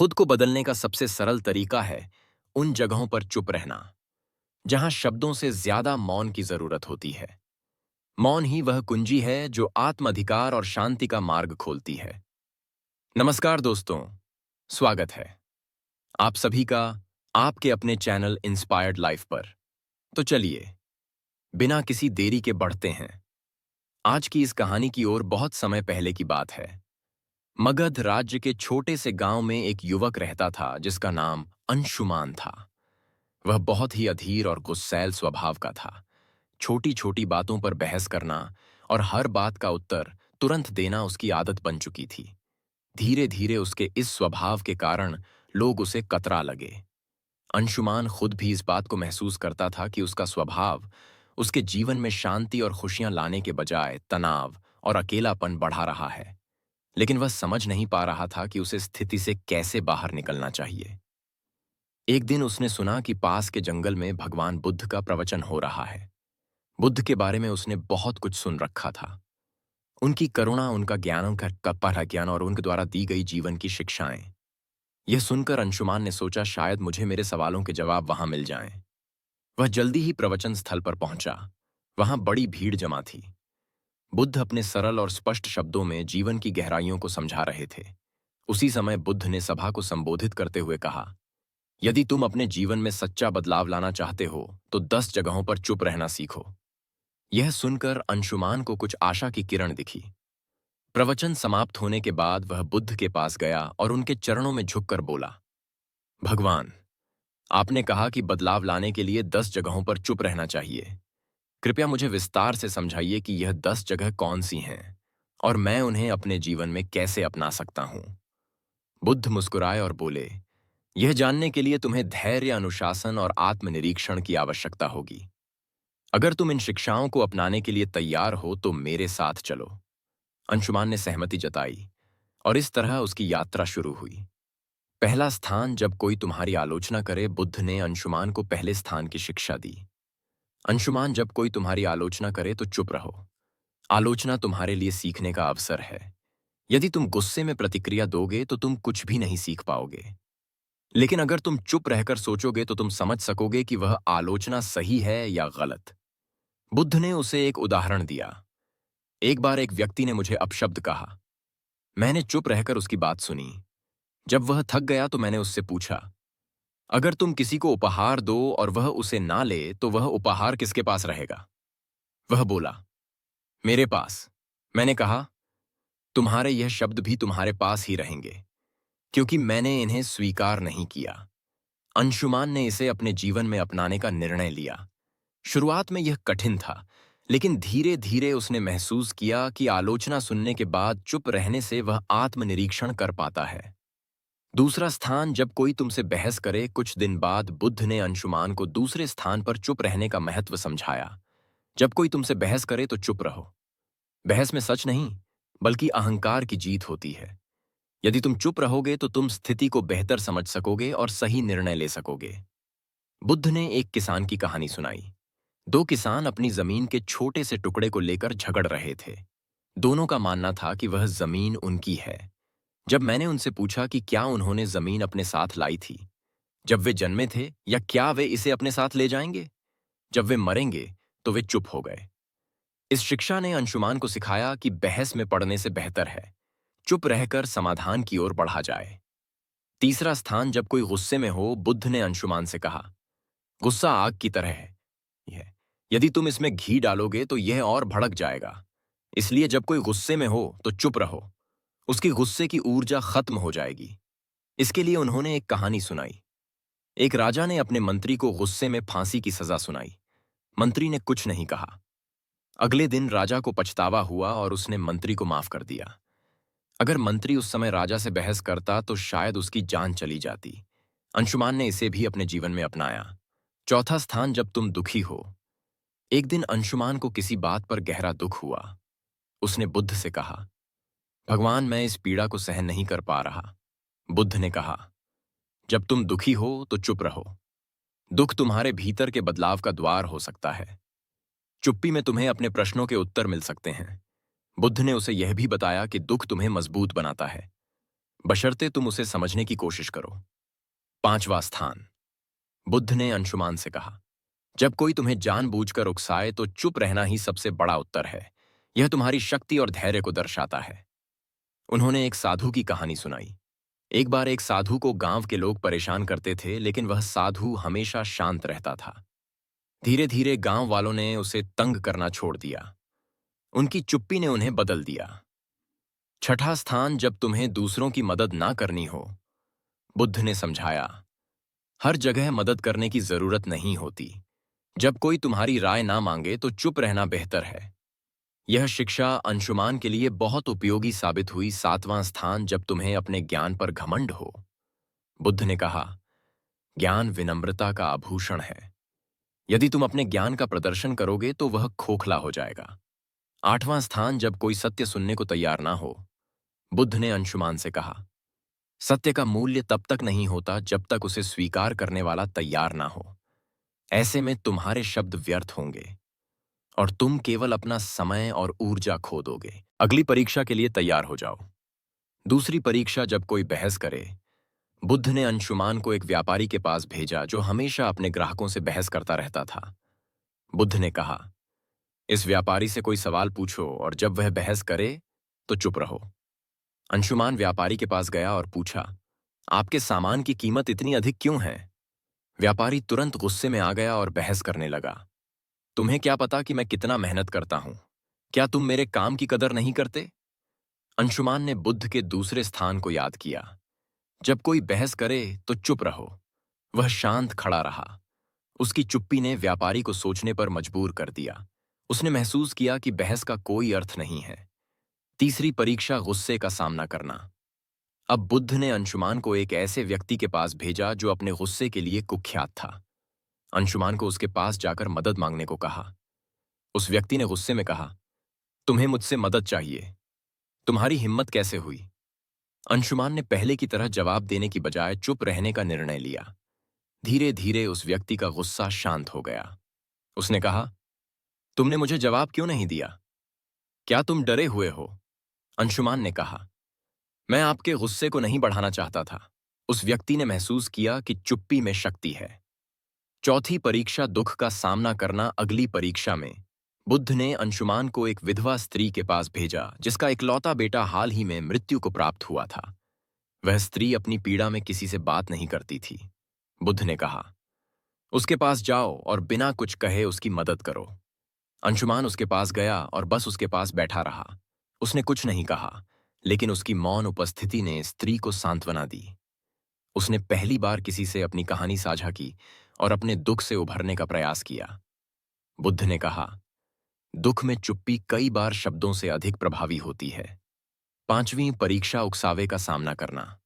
खुद को बदलने का सबसे सरल तरीका है उन जगहों पर चुप रहना जहां शब्दों से ज्यादा मौन की जरूरत होती है। मौन ही वह कुंजी है जो आत्म अधिकार और शांति का मार्ग खोलती है। नमस्कार दोस्तों, स्वागत है आप सभी का आपके अपने चैनल इंस्पायर्ड लाइफ पर। तो चलिए, बिना किसी देरी के बढ़ते हैं आज की इस कहानी की ओर। बहुत समय पहले की बात है। मगध राज्य के छोटे से गांव में एक युवक रहता था जिसका नाम अंशुमान था। वह बहुत ही अधीर और गुस्सैल स्वभाव का था। छोटी छोटी बातों पर बहस करना और हर बात का उत्तर तुरंत देना उसकी आदत बन चुकी थी। धीरे धीरे उसके इस स्वभाव के कारण लोग उसे कतरा लगे। अंशुमान खुद भी इस बात को महसूस करता था कि उसका स्वभाव उसके जीवन में शांति और खुशियां लाने के बजाय तनाव और अकेलापन बढ़ा रहा है। लेकिन वह समझ नहीं पा रहा था कि उसे स्थिति से कैसे बाहर निकलना चाहिए। एक दिन उसने सुना कि पास के जंगल में भगवान बुद्ध का प्रवचन हो रहा है। बुद्ध के बारे में उसने बहुत कुछ सुन रखा था। उनकी करुणा, उनका ज्ञान का पराज्ञान और उनके द्वारा दी गई जीवन की शिक्षाएं। यह सुनकर अंशुमान ने सोचा, शायद मुझे मेरे सवालों के जवाब वहां मिल जाएं। वह जल्दी ही प्रवचन स्थल पर पहुंचा। वहां बड़ी भीड़ जमा थी। बुद्ध अपने सरल और स्पष्ट शब्दों में जीवन की गहराइयों को समझा रहे थे। उसी समय बुद्ध ने सभा को संबोधित करते हुए कहा, यदि तुम अपने जीवन में सच्चा बदलाव लाना चाहते हो तो 10 जगहों पर चुप रहना सीखो। यह सुनकर अंशुमान को कुछ आशा की किरण दिखी। प्रवचन समाप्त होने के बाद वह बुद्ध के पास गया और उनके चरणों में झुककर बोला, भगवान, आपने कहा कि बदलाव लाने के लिए 10 जगहों पर चुप रहना चाहिए। कृपया मुझे विस्तार से समझाइए कि यह 10 जगह कौन सी हैं और मैं उन्हें अपने जीवन में कैसे अपना सकता हूं। बुद्ध मुस्कुराए और बोले, यह जानने के लिए तुम्हें धैर्य, अनुशासन और आत्मनिरीक्षण की आवश्यकता होगी। अगर तुम इन शिक्षाओं को अपनाने के लिए तैयार हो तो मेरे साथ चलो। अंशुमान ने सहमति जताई और इस तरह उसकी यात्रा शुरू हुई। पहला स्थान, जब कोई तुम्हारी आलोचना करे। बुद्ध ने अंशुमान को पहले स्थान की शिक्षा दी। अंशुमान, जब कोई तुम्हारी आलोचना करे तो चुप रहो। आलोचना तुम्हारे लिए सीखने का अवसर है। यदि तुम गुस्से में प्रतिक्रिया दोगे तो तुम कुछ भी नहीं सीख पाओगे। लेकिन अगर तुम चुप रहकर सोचोगे तो तुम समझ सकोगे कि वह आलोचना सही है या गलत। बुद्ध ने उसे एक उदाहरण दिया। एक बार एक व्यक्ति ने मुझे अपशब्द कहा। मैंने चुप रहकर उसकी बात सुनी। जब वह थक गया तो मैंने उससे पूछा, अगर तुम किसी को उपहार दो और वह उसे ना ले तो वह उपहार किसके पास रहेगा? वह बोला, मेरे पास। मैंने कहा, तुम्हारे यह शब्द भी तुम्हारे पास ही रहेंगे, क्योंकि मैंने इन्हें स्वीकार नहीं किया। अंशुमान ने इसे अपने जीवन में अपनाने का निर्णय लिया। शुरुआत में यह कठिन था, लेकिन धीरे धीरे उसने महसूस किया कि आलोचना सुनने के बाद चुप रहने से वह आत्मनिरीक्षण कर पाता है। दूसरा स्थान, जब कोई तुमसे बहस करे। कुछ दिन बाद बुद्ध ने अंशुमान को दूसरे स्थान पर चुप रहने का महत्व समझाया। जब कोई तुमसे बहस करे तो चुप रहो। बहस में सच नहीं, बल्कि अहंकार की जीत होती है। यदि तुम चुप रहोगे तो तुम स्थिति को बेहतर समझ सकोगे और सही निर्णय ले सकोगे। बुद्ध ने एक किसान की कहानी सुनाई। दो किसान अपनी जमीन के छोटे से टुकड़े को लेकर झगड़ रहे थे। दोनों का मानना था कि वह जमीन उनकी है। जब मैंने उनसे पूछा कि क्या उन्होंने जमीन अपने साथ लाई थी जब वे जन्मे थे, या क्या वे इसे अपने साथ ले जाएंगे जब वे मरेंगे, तो वे चुप हो गए। इस शिक्षा ने अंशुमान को सिखाया कि बहस में पड़ने से बेहतर है चुप रहकर समाधान की ओर बढ़ा जाए। तीसरा स्थान, जब कोई गुस्से में हो। बुद्ध ने अंशुमान से कहा, गुस्सा आग की तरह है। यह यदि तुम इसमें घी डालोगे तो यह और भड़क जाएगा। इसलिए जब कोई गुस्से में हो तो चुप रहो। उसकी गुस्से की ऊर्जा खत्म हो जाएगी। इसके लिए उन्होंने एक कहानी सुनाई। एक राजा ने अपने मंत्री को गुस्से में फांसी की सजा सुनाई। मंत्री ने कुछ नहीं कहा। अगले दिन राजा को पछतावा हुआ और उसने मंत्री को माफ कर दिया। अगर मंत्री उस समय राजा से बहस करता तो शायद उसकी जान चली जाती। अंशुमान ने इसे भी अपने जीवन में अपनाया। चौथा स्थान, जब तुम दुखी हो। एक दिन अंशुमान को किसी बात पर गहरा दुख हुआ। उसने बुद्ध से कहा, भगवान, मैं इस पीड़ा को सहन नहीं कर पा रहा। बुद्ध ने कहा, जब तुम दुखी हो तो चुप रहो। दुख तुम्हारे भीतर के बदलाव का द्वार हो सकता है। चुप्पी में तुम्हें अपने प्रश्नों के उत्तर मिल सकते हैं। बुद्ध ने उसे यह भी बताया कि दुख तुम्हें मजबूत बनाता है। बशर्ते तुम उसे समझने की कोशिश करो। पांचवा स्थान। बुद्ध ने अंशुमान से कहा, जब कोई तुम्हें जानबूझकर उकसाए तो चुप रहना ही सबसे बड़ा उत्तर है। यह तुम्हारी शक्ति और धैर्य को दर्शाता है। उन्होंने एक साधु की कहानी सुनाई। एक बार एक साधु को गांव के लोग परेशान करते थे, लेकिन वह साधु हमेशा शांत रहता था। धीरे धीरे गांव वालों ने उसे तंग करना छोड़ दिया। उनकी चुप्पी ने उन्हें बदल दिया। छठा स्थान। जब तुम्हें दूसरों की मदद ना करनी हो। बुद्ध ने समझाया, हर जगह मदद करने की जरूरत नहीं होती। जब कोई तुम्हारी राय ना मांगे तो चुप रहना बेहतर है। यह शिक्षा अंशुमान के लिए बहुत उपयोगी साबित हुई। सातवां स्थान। जब तुम्हें अपने ज्ञान पर घमंड हो। बुद्ध ने कहा, ज्ञान विनम्रता का आभूषण है। यदि तुम अपने ज्ञान का प्रदर्शन करोगे तो वह खोखला हो जाएगा। आठवां स्थान। जब कोई सत्य सुनने को तैयार ना हो। बुद्ध ने अंशुमान से कहा, सत्य का मूल्य तब तक नहीं होता जब तक उसे स्वीकार करने वाला तैयार ना हो। ऐसे में तुम्हारे शब्द व्यर्थ होंगे और तुम केवल अपना समय और ऊर्जा खो दोगे। अगली परीक्षा के लिए तैयार हो जाओ। दूसरी परीक्षा। जब कोई बहस करे। बुद्ध ने अंशुमान को एक व्यापारी के पास भेजा जो हमेशा अपने ग्राहकों से बहस करता रहता था। बुद्ध ने कहा, इस व्यापारी से कोई सवाल पूछो और जब वह बहस करे तो चुप रहो। अंशुमान व्यापारी के पास गया और पूछा, आपके सामान की कीमत इतनी अधिक क्यों है? व्यापारी तुरंत गुस्से में आ गया और बहस करने लगा, तुम्हें क्या पता कि मैं कितना मेहनत करता हूं? क्या तुम मेरे काम की कदर नहीं करते? अंशुमान ने बुद्ध के दूसरे स्थान को याद किया। जब कोई बहस करे तो चुप रहो। वह शांत खड़ा रहा। उसकी चुप्पी ने व्यापारी को सोचने पर मजबूर कर दिया। उसने महसूस किया कि बहस का कोई अर्थ नहीं है। तीसरी परीक्षा। गुस्से का सामना करना। अब बुद्ध ने अंशुमान को एक ऐसे व्यक्ति के पास भेजा जो अपने गुस्से के लिए कुख्यात था। अंशुमान को उसके पास जाकर मदद मांगने को कहा। उस व्यक्ति ने गुस्से में कहा, तुम्हें मुझसे मदद चाहिए? तुम्हारी हिम्मत कैसे हुई? अंशुमान ने पहले की तरह जवाब देने की बजाय चुप रहने का निर्णय लिया। धीरे धीरे उस व्यक्ति का गुस्सा शांत हो गया। उसने कहा, तुमने मुझे जवाब क्यों नहीं दिया? क्या तुम डरे हुए हो? अंशुमान ने कहा, मैं आपके गुस्से को नहीं बढ़ाना चाहता था। उस व्यक्ति ने महसूस किया कि चुप्पी में शक्ति है। चौथी परीक्षा। दुख का सामना करना। अगली परीक्षा में बुद्ध ने अंशुमान को एक विधवा स्त्री के पास भेजा जिसका इकलौता बेटा हाल ही में मृत्यु को प्राप्त हुआ था। वह स्त्री अपनी पीड़ा में किसी से बात नहीं करती थी। बुद्ध ने कहा, उसके पास जाओ और बिना कुछ कहे उसकी मदद करो। अंशुमान उसके पास गया और बस उसके पास बैठा रहा। उसने कुछ नहीं कहा, लेकिन उसकी मौन उपस्थिति ने स्त्री को सांत्वना दी। उसने पहली बार किसी से अपनी कहानी साझा की और अपने दुख से उभरने का प्रयास किया। बुद्ध ने कहा, दुख में चुप्पी कई बार शब्दों से अधिक प्रभावी होती है। पांचवीं परीक्षा। उकसावे का सामना करना।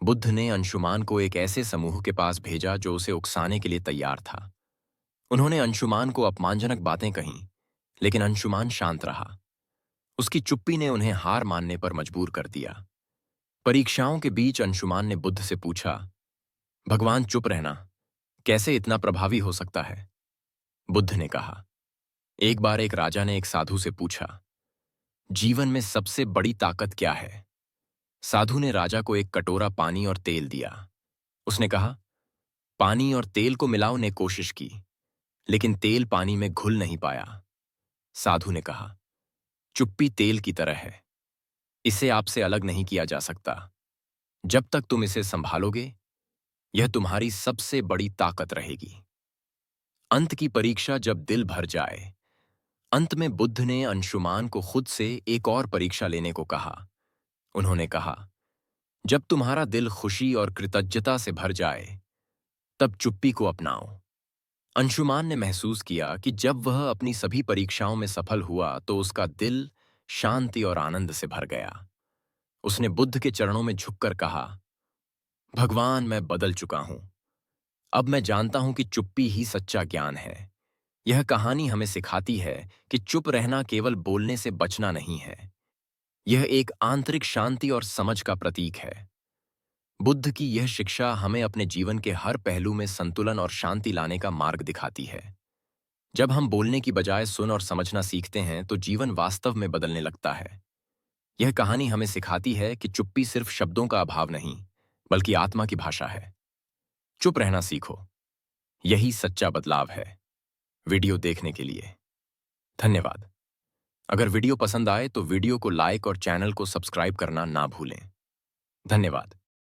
बुद्ध ने अंशुमान को एक ऐसे समूह के पास भेजा जो उसे उकसाने के लिए तैयार था। उन्होंने अंशुमान को अपमानजनक बातें कहीं, लेकिन अंशुमान शांत रहा। उसकी चुप्पी ने उन्हें हार मानने पर मजबूर कर दिया। परीक्षाओं के बीच अंशुमान ने बुद्ध से पूछा, भगवान चुप रहना कैसे इतना प्रभावी हो सकता है? बुद्ध ने कहा, एक बार एक राजा ने एक साधु से पूछा, जीवन में सबसे बड़ी ताकत क्या है? साधु ने राजा को एक कटोरा पानी और तेल दिया। उसने कहा, पानी और तेल को मिलाने कोशिश की, लेकिन तेल पानी में घुल नहीं पाया। साधु ने कहा, चुप्पी तेल की तरह है, इसे आपसे अलग नहीं किया जा सकता। जब तक तुम इसे संभालोगे, यह तुम्हारी सबसे बड़ी ताकत रहेगी। अंत की परीक्षा। जब दिल भर जाए। अंत में बुद्ध ने अंशुमान को खुद से एक और परीक्षा लेने को कहा। उन्होंने कहा, जब तुम्हारा दिल खुशी और कृतज्ञता से भर जाए, तब चुप्पी को अपनाओ। अंशुमान ने महसूस किया कि जब वह अपनी सभी परीक्षाओं में सफल हुआ तो उसका दिल शांति और आनंद से भर गया। उसने बुद्ध के चरणों में झुककर कहा, भगवान, मैं बदल चुका हूं। अब मैं जानता हूं कि चुप्पी ही सच्चा ज्ञान है। यह कहानी हमें सिखाती है कि चुप रहना केवल बोलने से बचना नहीं है। यह एक आंतरिक शांति और समझ का प्रतीक है। बुद्ध की यह शिक्षा हमें अपने जीवन के हर पहलू में संतुलन और शांति लाने का मार्ग दिखाती है। जब हम बोलने की बजाय सुन और समझना सीखते हैं तो जीवन वास्तव में बदलने लगता है। यह कहानी हमें सिखाती है कि चुप्पी सिर्फ शब्दों का अभाव नहीं, बल्कि आत्मा की भाषा है। चुप रहना सीखो। यही सच्चा बदलाव है। वीडियो देखने के लिए धन्यवाद। अगर वीडियो पसंद आए तो वीडियो को लाइक और चैनल को सब्सक्राइब करना ना भूलें। धन्यवाद।